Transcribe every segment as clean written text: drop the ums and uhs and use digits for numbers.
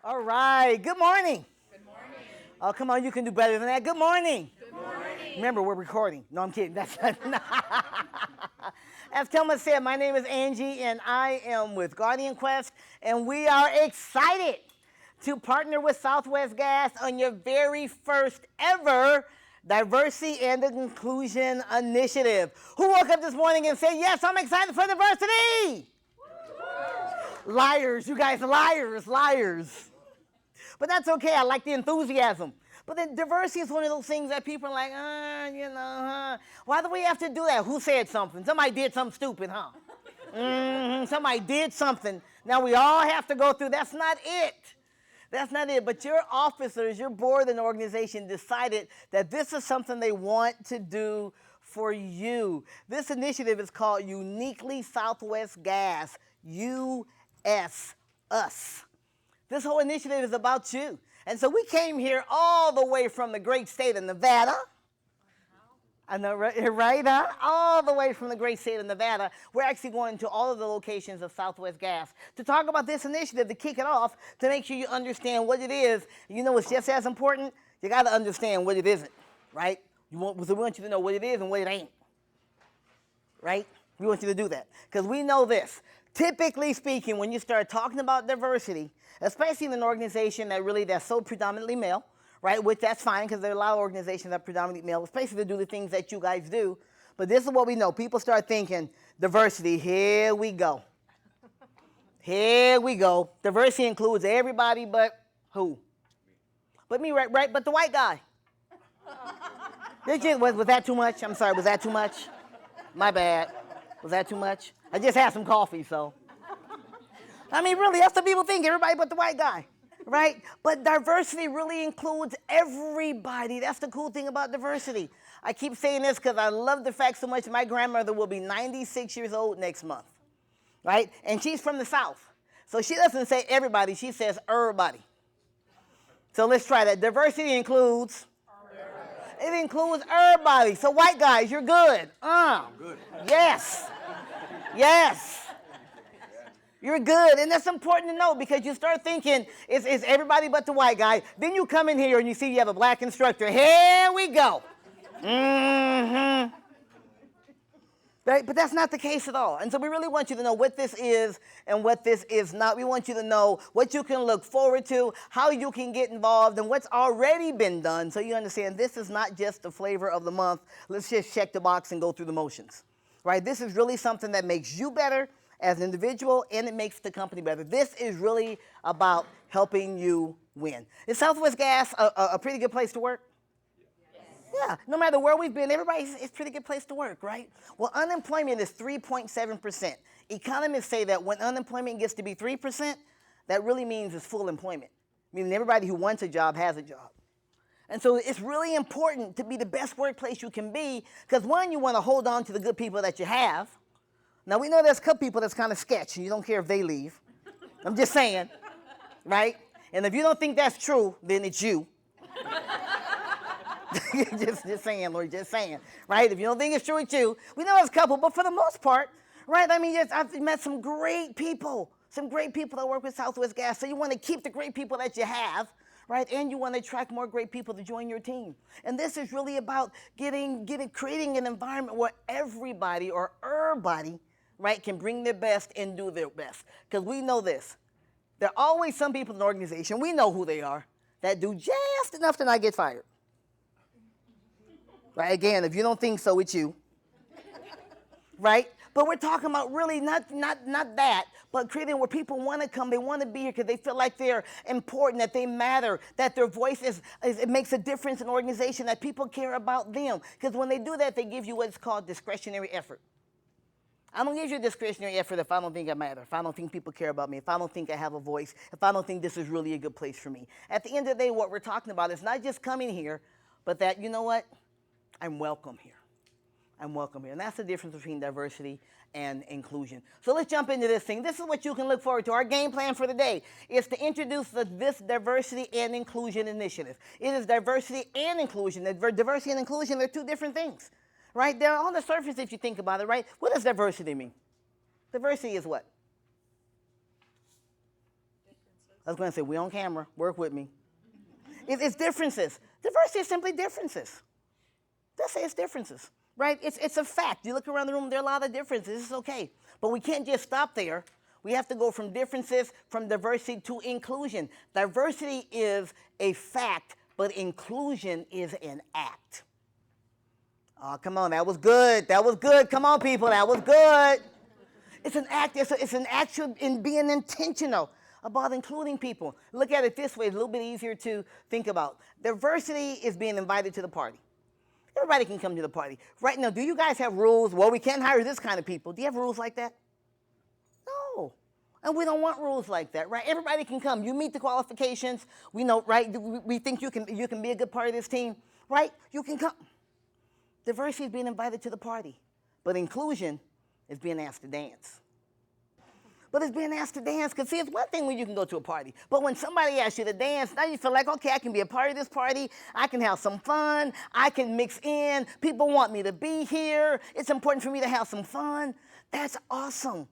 All right. Good morning. Good morning. Oh, come on. You can do better than that. Good morning. Good morning. Remember, we're recording. No, I'm kidding. That's As Thelma said, my name is Angie, and I am with Guardian Quest, and we are excited to partner with Southwest Gas on your very first ever Diversity and Inclusion Initiative. Who woke up this morning and said, yes, I'm excited for diversity? Liars, you guys, liars. But that's okay. I like the enthusiasm. But then diversity is one of those things that people are like, why do we have to do that? Who said something? Somebody did something stupid, huh? Somebody did something. Now we all have to go through. That's not it. That's not it. But your officers, your board and organization decided that this is something they want to do for you. This initiative is called Uniquely Southwest Gas, U.S. Us. This whole initiative is about you. And so we came here all the way from the great state of Nevada. I know, right? Huh? All the way from the great state of Nevada. We're actually going to all of the locations of Southwest Gas to talk about this initiative, to kick it off, to make sure you understand what it is. You know, it's just as important. You got to understand what it isn't, right? So we want you to know what it is and what it ain't, right? We want you to do that because we know this. Typically speaking, when you start talking about diversity, especially in an organization that's so predominantly male, right, which that's fine because there are a lot of organizations that are predominantly male, especially to do the things that you guys do. But this is what we know. People start thinking, diversity, here we go. Here we go. Diversity includes everybody but who? But me, right? But the white guy. Was that too much? I'm sorry, was that too much? My bad. Was that too much? I just had some coffee, so. I mean, really, that's what people think, everybody but the white guy, right? But diversity really includes everybody. That's the cool thing about diversity. I keep saying this because I love the fact so much. My grandmother will be 96 years old next month, right? And she's from the South. So she doesn't say everybody, she says everybody. So let's try that. Diversity includes it includes everybody. So white guys, you're good. I'm good. Yes. Yes. You're good. And that's important to know because you start thinking it's everybody but the white guy. Then you come in here and you see you have a black instructor. Here we go. Right? But that's not the case at all. And so we really want you to know what this is and what this is not. We want you to know what you can look forward to, how you can get involved, and what's already been done so you understand this is not just the flavor of the month. Let's just check the box and go through the motions. Right? This is really something that makes you better as an individual and it makes the company better. This is really about helping you win. Is Southwest Gas a pretty good place to work? Yeah, no matter where we've been, it's a pretty good place to work, right? Well, unemployment is 3.7%. Economists say that when unemployment gets to be 3%, that really means it's full employment, meaning everybody who wants a job has a job. And so it's really important to be the best workplace you can be because, one, you want to hold on to the good people that you have. Now, we know there's a couple people that's kind of sketchy. You don't care if they leave. I'm just saying, right? And if you don't think that's true, then it's you. just saying, Lord, just saying, right? If you don't think it's true, it's you. We know there's a couple, but for the most part, right? I mean, I've met some great people that work with Southwest Gas. So you want to keep the great people that you have, right? And you want to attract more great people to join your team. And this is really about creating an environment where everybody, right, can bring their best and do their best. Because we know this. There are always some people in the organization, we know who they are, that do just enough to not get fired. Right? Again, if you don't think so, it's you. Right? But we're talking about really not that, but creating where people want to come, they want to be here because they feel like they're important, that they matter, that their voice it makes a difference in an organization, that people care about them. Because when they do that, they give you what's called discretionary effort. I don't give you discretionary effort if I don't think I matter, if I don't think people care about me, if I don't think I have a voice, if I don't think this is really a good place for me. At the end of the day, what we're talking about is not just coming here, but that, you know what? I'm welcome here. I'm welcome here. And that's the difference between diversity and inclusion. So let's jump into this thing. This is what you can look forward to. Our game plan for the day is to introduce this diversity and inclusion initiative. It is diversity and inclusion. Diversity and inclusion are two different things, right? They're on the surface if you think about it, right? What does diversity mean? Diversity is what? I was going to say, we on camera, work with me. It's differences. Diversity is simply differences. Let's say it's differences, right? It's a fact. You look around the room, there are a lot of differences. It's okay. But we can't just stop there. We have to go from differences, from diversity to inclusion. Diversity is a fact, but inclusion is an act. Oh, come on, that was good. That was good. Come on, people, that was good. It's an act. It's an action in being intentional about including people. Look at it this way. It's a little bit easier to think about. Diversity is being invited to the party. Everybody can come to the party. Right now, do you guys have rules? Well, we can't hire this kind of people. Do you have rules like that? No. And we don't want rules like that, right? Everybody can come. You meet the qualifications. We know, right? We think you can be a good part of this team, right? You can come. Diversity is being invited to the party. But inclusion is being asked to dance. But it's being asked to dance, because see, it's one thing when you can go to a party. But when somebody asks you to dance, now you feel like, okay, I can be a part of this party. I can have some fun. I can mix in. People want me to be here. It's important for me to have some fun. That's awesome.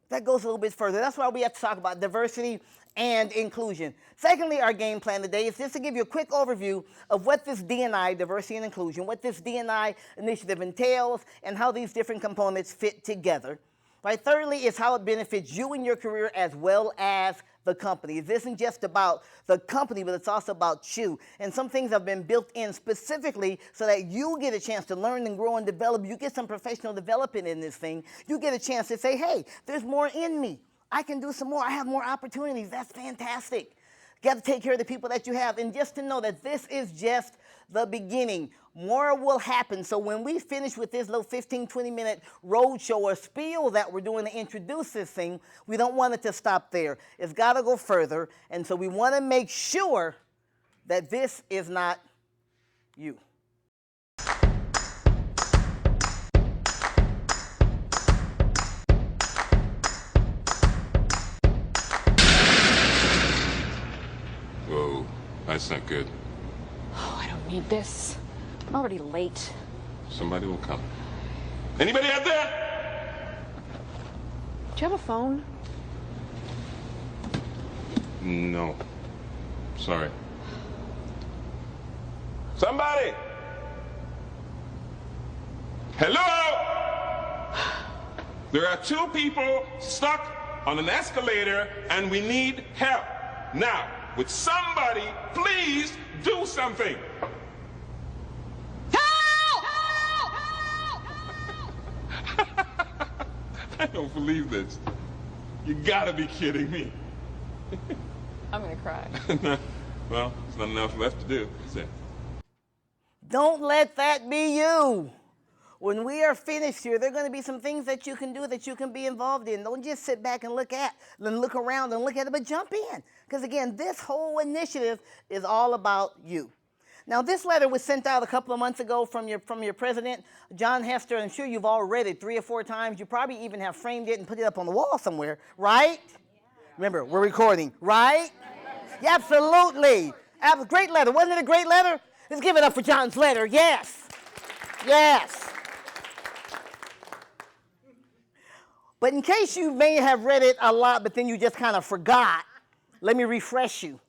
That goes a little bit further. That's why we have to talk about diversity and inclusion. Secondly, our game plan today is just to give you a quick overview of what this D&I, diversity and inclusion, what this D&I initiative entails and how these different components fit together. Right? Thirdly, is how it benefits you in your career as well as the company. This isn't just about the company, but it's also about you. And some things have been built in specifically so that you get a chance to learn and grow and develop. You get some professional development in this thing. You get a chance to say, hey, there's more in me. I can do some more. I have more opportunities. That's fantastic. You got to take care of the people that you have. And just to know that this is just the beginning. More will happen. So when we finish with this little 15, 20-minute roadshow or spiel that we're doing to introduce this thing, we don't want it to stop there. It's got to go further. And so we want to make sure that this is not you. Whoa, that's not good. Oh, I don't need this. I'm already late. Somebody will come. Anybody out there? Do you have a phone? No. Sorry. Somebody! Hello? There are two people stuck on an escalator and we need help. Now, would somebody please do something? I don't believe this. You gotta be kidding me. I'm gonna cry. Well, there's not enough left to do, is there? Don't let that be you. When we are finished here, there are going to be some things that you can do, that you can be involved in. Don't just sit back and look around and look at it, but jump in. Because again, this whole initiative is all about you. Now, this letter was sent out a couple of months ago from your president, John Hester. I'm sure you've all read it 3 or 4 times. You probably even have framed it and put it up on the wall somewhere, right? Yeah. Remember, we're recording, right? Yeah, absolutely. Great letter. Wasn't it a great letter? Let's give it up for John's letter. Yes. Yes. But in case you may have read it a lot, but then you just kind of forgot, let me refresh you.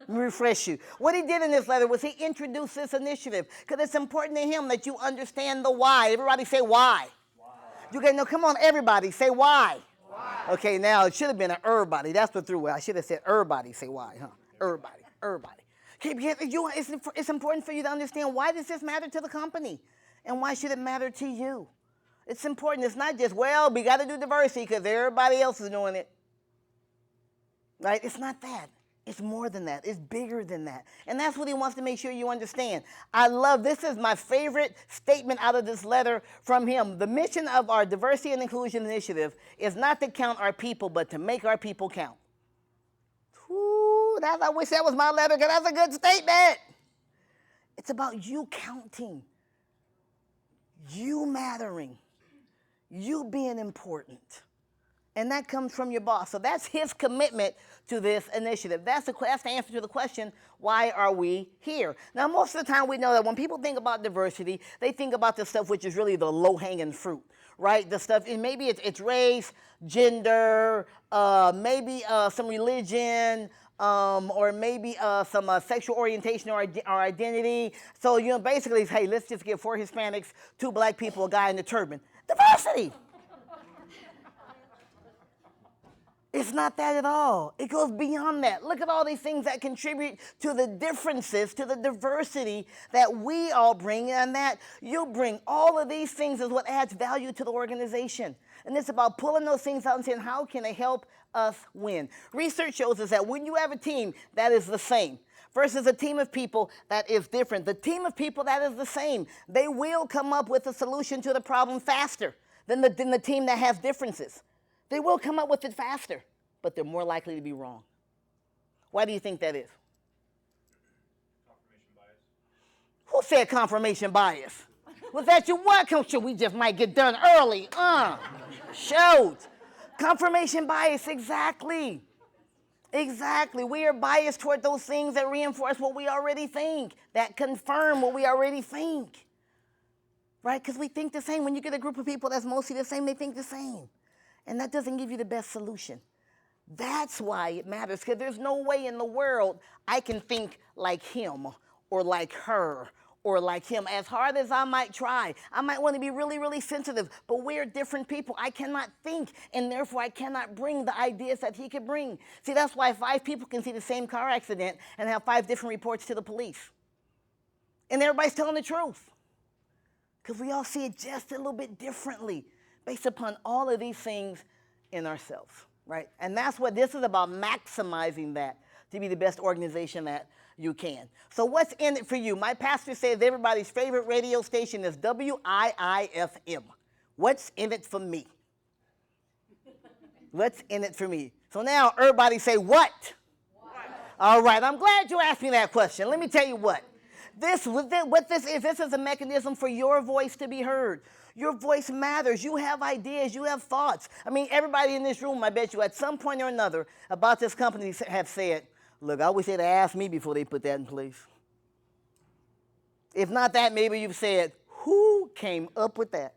What he did in this letter was he introduced this initiative because it's important to him that you understand the why. Everybody say why. Why? You guys know, come on, everybody, say why. Why? Okay, now it should have been an everybody. That's what threw it. I should have said everybody, say why, huh? Everybody. Okay, it's important for you to understand, why does this matter to the company? And why should it matter to you? It's important. It's not just, well, we got to do diversity because everybody else is doing it. Right? It's not that. It's more than that. It's bigger than that. And that's what he wants to make sure you understand. I love, this is my favorite statement out of this letter from him. The mission of our Diversity and Inclusion Initiative is not to count our people, but to make our people count. Ooh, I wish that was my letter, because that's a good statement. It's about you counting, you mattering, you being important. And that comes from your boss. So that's his commitment to this initiative. That's the answer to the question, why are we here? Now, most of the time we know that when people think about diversity, they think about the stuff which is really the low-hanging fruit, right? The stuff, and maybe it's race, gender, maybe some religion, or maybe some sexual orientation or identity. So, basically, it's, hey, let's just get 4 Hispanics, 2 black people, a guy in a turban. Diversity. It's not that at all. It goes beyond that. Look at all these things that contribute to the differences, to the diversity that we all bring, and that you bring. All of these things is what adds value to the organization. And it's about pulling those things out and saying, how can they help us win? Research shows us that when you have a team that is the same versus a team of people that is different, the team of people that is the same, they will come up with a solution to the problem faster than the team that has differences. They will come up with it faster, but they're more likely to be wrong. Why do you think that is? Confirmation bias. Who said confirmation bias? Was that you? What? Should we just might get done early? Shoot. Confirmation bias, exactly. Exactly. We are biased toward those things that reinforce what we already think, that confirm what we already think. Right? Because we think the same. When you get a group of people that's mostly the same, they think the same. And that doesn't give you the best solution. That's why it matters, because there's no way in the world I can think like him or like her or like him. As hard as I might try, I might want to be really, really sensitive, but we're different people. I cannot think, and therefore I cannot bring the ideas that he could bring. See, that's why 5 people can see the same car accident and have 5 different reports to the police. And everybody's telling the truth, because we all see it just a little bit differently based upon all of these things in ourselves, right? And that's what this is about, maximizing that to be the best organization that you can. So what's in it for you? My pastor says everybody's favorite radio station is WIIFM. What's in it for me? What's in it for me? So now everybody say what? All right, I'm glad you asked me that question. Let me tell you what this is a mechanism for your voice to be heard. Your voice matters. You have ideas. You have thoughts. I mean, everybody in this room, I bet you, at some point or another about this company have said, look, I wish they'd asked me before they put that in place. If not that, maybe you've said, who came up with that?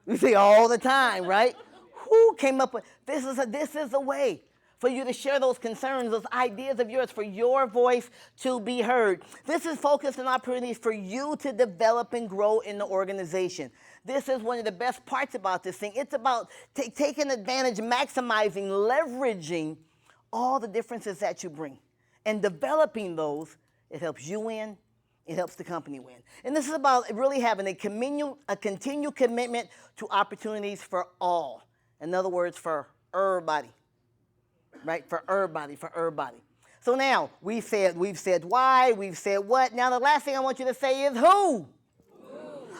We say all the time, right? Who came up with this? Is a way for you to share those concerns, those ideas of yours, for your voice to be heard. This is focused on opportunities for you to develop and grow in the organization. This is one of the best parts about this thing. It's about taking advantage, maximizing, leveraging all the differences that you bring. And developing those, it helps you win, it helps the company win. And this is about really having a continued commitment to opportunities for all. In other words, for everybody. Right? For everybody. So now, we've said why, we've said what. Now the last thing I want you to say is who.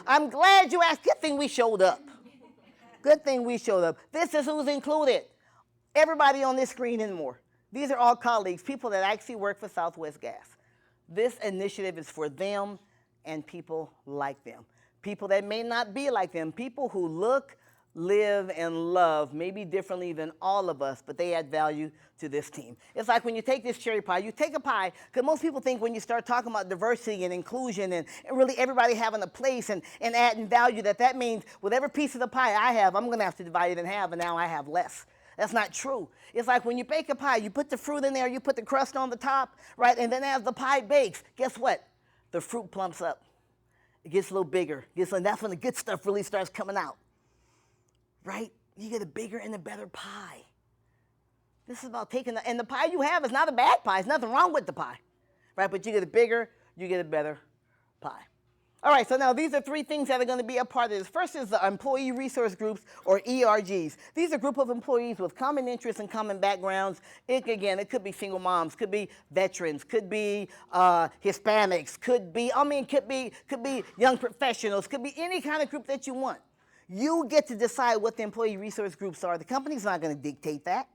I'm glad you asked. Good thing we showed up. Good thing we showed up. This is who's included. Everybody on this screen and more. These are all colleagues, people that actually work for Southwest Gas. This initiative is for them and people like them. People that may not be like them. People who look, live, and love maybe differently than all of us, but they add value to this team. It's like when you take this cherry pie, you take a pie, because most people think when you start talking about diversity and inclusion and really everybody having a place and adding value, that means whatever piece of the pie I have, I'm going to have to divide it in half, and now I have less. That's not true. It's like when you bake a pie, you put the fruit in there, you put the crust on the top, right? And then as the pie bakes, guess what? The fruit plumps up. It gets a little bigger. And that's when the good stuff really starts coming out. Right? You get a bigger and a better pie. This is about taking and the pie you have is not a bad pie. There's nothing wrong with the pie. Right? But you get a bigger, you get a better pie. All right, so now these are 3 things that are going to be a part of this. First is the Employee Resource Groups, or ERGs. These are a group of employees with common interests and common backgrounds. It could be single moms, could be veterans, could be Hispanics, could be young professionals, could be any kind of group that you want. You get to decide what the employee resource groups are. The company's not going to dictate that.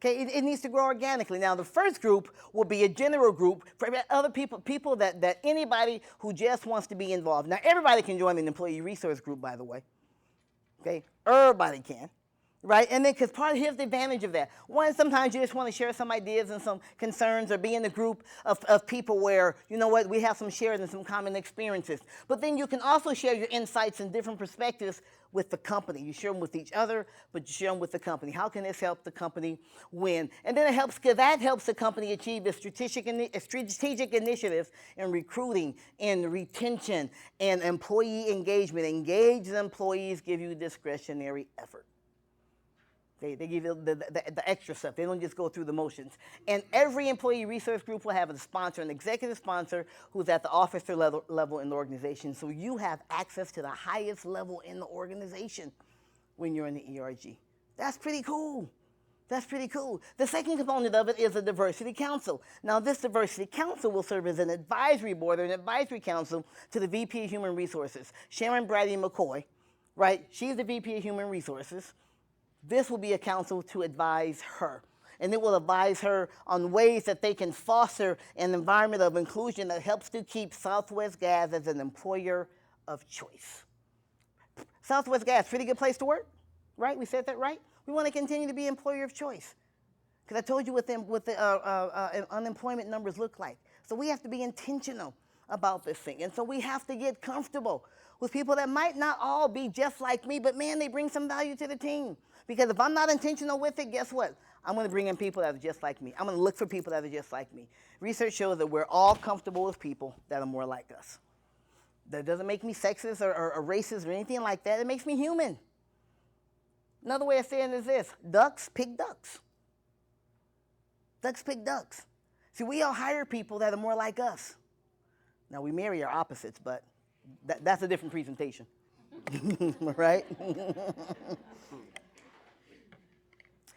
Okay, it needs to grow organically. Now, the first group will be a general group for other people that anybody who just wants to be involved. Now, everybody can join an employee resource group, by the way. Okay, everybody can. right? And then, because here's the advantage of that. One, sometimes you just want to share some ideas and some concerns or be in a group of people where, you know what, we have some shared and some common experiences. But then you can also share your insights and different perspectives with the company. You share them with each other, but you share them with the company. How can this help the company win? And then that helps the company achieve the strategic initiatives in recruiting and retention and employee engagement. Engaged employees give you discretionary effort. They give you the extra stuff. They don't just go through the motions. And every employee resource group will have a sponsor, an executive sponsor, who's at the officer level in the organization. So you have access to the highest level in the organization when you're in the ERG. That's pretty cool. That's pretty cool. The second component of it is a diversity council. Now, this diversity council will serve as an advisory board or an advisory council to the VP of Human Resources. Sharon Brady McCoy, right? She's the VP of Human Resources. This will be a council to advise her. And it will advise her on ways that they can foster an environment of inclusion that helps to keep Southwest Gas as an employer of choice. Southwest Gas, pretty good place to work, right? We said that right? We want to continue to be employer of choice. Because I told you what the unemployment numbers look like. So we have to be intentional about this thing. And so we have to get comfortable with people that might not all be just like me, but man, they bring some value to the team. Because if I'm not intentional with it, guess what? I'm going to bring in people that are just like me. I'm going to look for people that are just like me. Research shows that we're all comfortable with people that are more like us. That doesn't make me sexist or racist or anything like that. It makes me human. Another way of saying it is this: ducks pick ducks. Ducks pick ducks. See, we all hire people that are more like us. Now, we marry our opposites, but that's a different presentation. Right?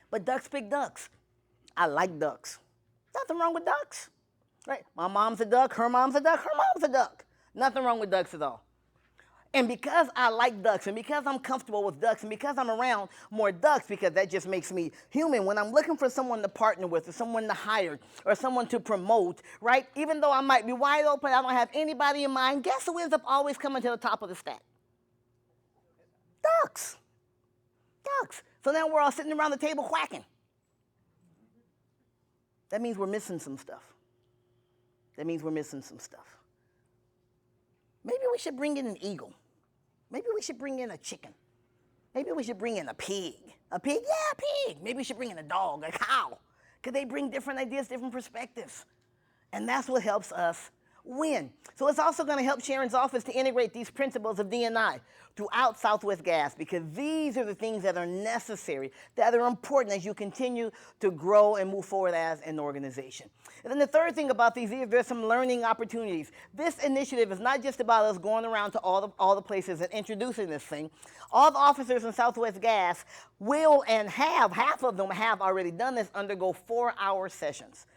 But ducks pick ducks. I like ducks. Nothing wrong with ducks. Right? My mom's a duck, her mom's a duck, her mom's a duck. Nothing wrong with ducks at all. And because I like ducks, and because I'm comfortable with ducks, and because I'm around more ducks, because that just makes me human, when I'm looking for someone to partner with, or someone to hire, or someone to promote, right? Even though I might be wide open, I don't have anybody in mind, guess who ends up always coming to the top of the stack? Ducks. Ducks. So now we're all sitting around the table whacking. That means we're missing some stuff. That means we're missing some stuff. Maybe we should bring in an eagle. Maybe we should bring in a chicken. Maybe we should bring in a pig. A pig? Yeah, a pig. Maybe we should bring in a dog, a cow. Because they bring different ideas, different perspectives. And that's what helps us win. So it's also going to help Sharon's office to integrate these principles of D&I throughout Southwest Gas, because these are the things that are necessary, that are important as you continue to grow and move forward as an organization. And then the third thing about these is there's some learning opportunities. This initiative is not just about us going around to all the places and introducing this thing. All the officers in Southwest Gas will and half of them have already done this, undergo 4-hour sessions.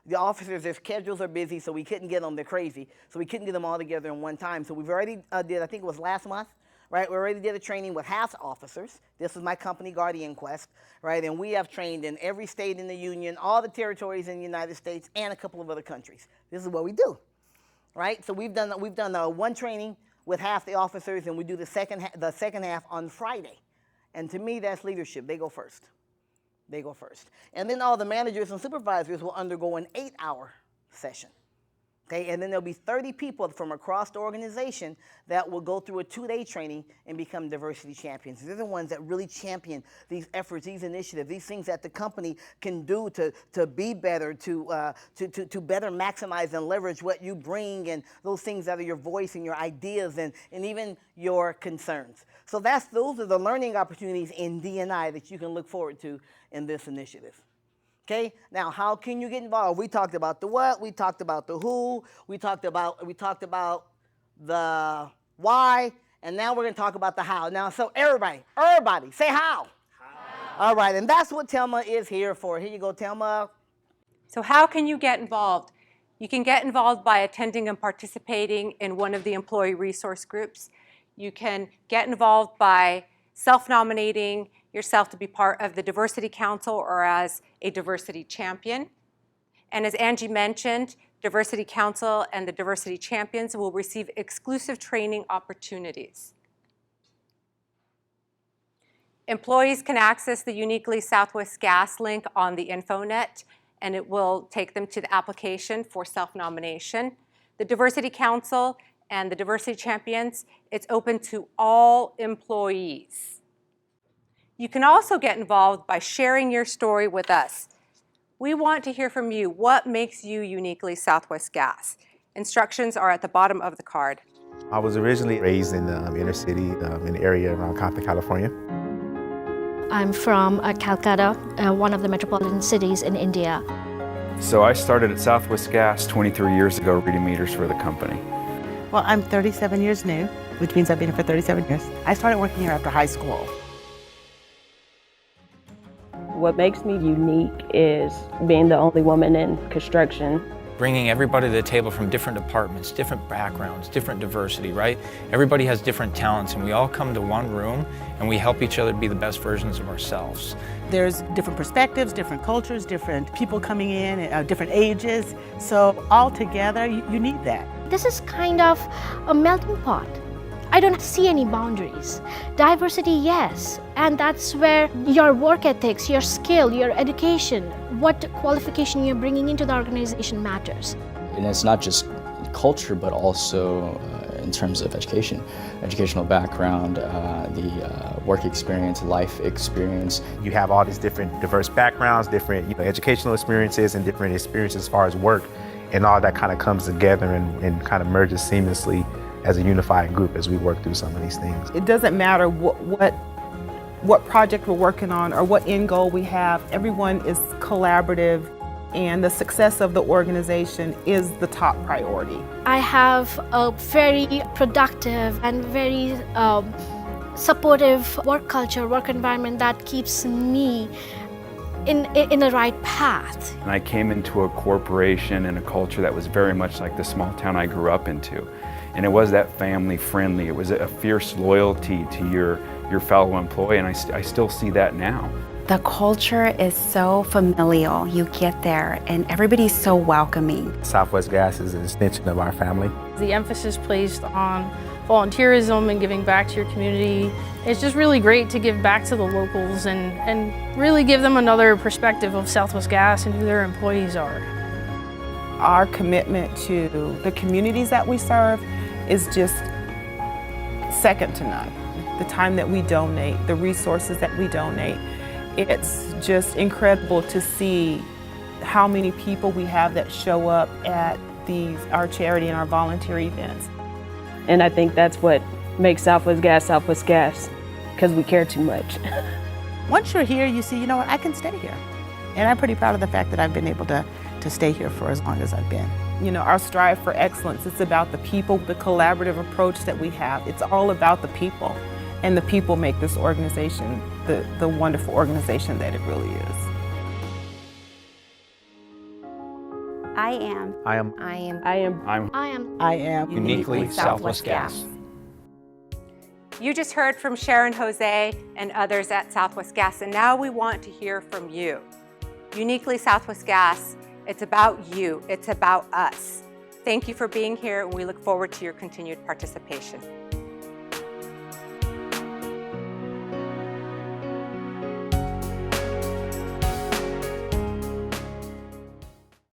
The officers, their schedules are busy, so we couldn't get them. They're crazy. So we couldn't get them all together in one time. So we've already did, I think it was last month, right? We already did a training with half the officers. This is my company, Guardian Quest, right? And we have trained in every state in the union, all the territories in the United States, and a couple of other countries. This is what we do, right? So we've done one training with half the officers, and we do the second half on Friday. And to me, that's leadership. They go first. They go first. And then all the managers and supervisors will undergo an 8-hour session. Okay, and then there'll be 30 people from across the organization that will go through a 2-day training and become diversity champions. They're the ones that really champion these efforts, these initiatives, these things that the company can do to be better, to better maximize and leverage what you bring, and those things that are your voice and your ideas and even your concerns. So those are the learning opportunities in D&I that you can look forward to in this initiative. Okay, now how can you get involved? We talked about the what, we talked about the who, we talked about the why, and now we're going to talk about the how. Now, so everybody, say how. All right, and that's what Thelma is here for. Here you go, Thelma. So how can you get involved? You can get involved by attending and participating in one of the employee resource groups. You can get involved by self-nominating yourself to be part of the Diversity Council or as a diversity champion. And as Angie mentioned, Diversity Council and the Diversity Champions will receive exclusive training opportunities. Employees can access the Uniquely Southwest Gas link on the InfoNet, and it will take them to the application for self-nomination. The Diversity Council and the Diversity Champions, it's open to all employees. You can also get involved by sharing your story with us. We want to hear from you. What makes you uniquely Southwest Gas? Instructions are at the bottom of the card. I was originally raised in the inner city, in the area around Compton, California. I'm from Calcutta, one of the metropolitan cities in India. So I started at Southwest Gas 23 years ago reading meters for the company. Well, I'm 37 years new, which means I've been here for 37 years. I started working here after high school. What makes me unique is being the only woman in construction. Bringing everybody to the table from different departments, different backgrounds, different diversity, right? Everybody has different talents, and we all come to one room and we help each other be the best versions of ourselves. There's different perspectives, different cultures, different people coming in at different ages. So all together, you need that. This is kind of a melting pot. I don't see any boundaries. Diversity, yes, and that's where your work ethics, your skill, your education, what qualification you're bringing into the organization matters. And it's not just culture, but also in terms of education, educational background, the work experience, life experience. You have all these different diverse backgrounds, different educational experiences, and different experiences as far as work, and all that kind of comes together and kind of merges seamlessly as a unified group as we work through some of these things. It doesn't matter what project we're working on or what end goal we have. Everyone is collaborative, and the success of the organization is the top priority. I have a very productive and very supportive work culture, work environment that keeps me in the right path. And I came into a corporation and a culture that was very much like the small town I grew up into. And it was that family friendly. It was a fierce loyalty to your fellow employee, and I still see that now. The culture is so familial. You get there and everybody's so welcoming. Southwest Gas is an extension of our family. The emphasis placed on volunteerism and giving back to your community. It's just really great to give back to the locals and really give them another perspective of Southwest Gas and who their employees are. Our commitment to the communities that we serve is just second to none. The time that we donate, the resources that we donate, it's just incredible to see how many people we have that show up at our charity and our volunteer events. And I think that's what makes Southwest Gas, because we care too much. Once you're here, you see, you know what, I can stay here. And I'm pretty proud of the fact that I've been able to stay here for as long as I've been. You know, our strive for excellence, it's about the people, the collaborative approach that we have. It's all about the people. And the people make this organization the wonderful organization that it really is. I am. I am. I am. I am. I am. I am Uniquely Southwest Gas. You just heard from Sharon Jose and others at Southwest Gas, and now we want to hear from you. Uniquely Southwest Gas, it's about you, it's about us. Thank you for being here, and we look forward to your continued participation.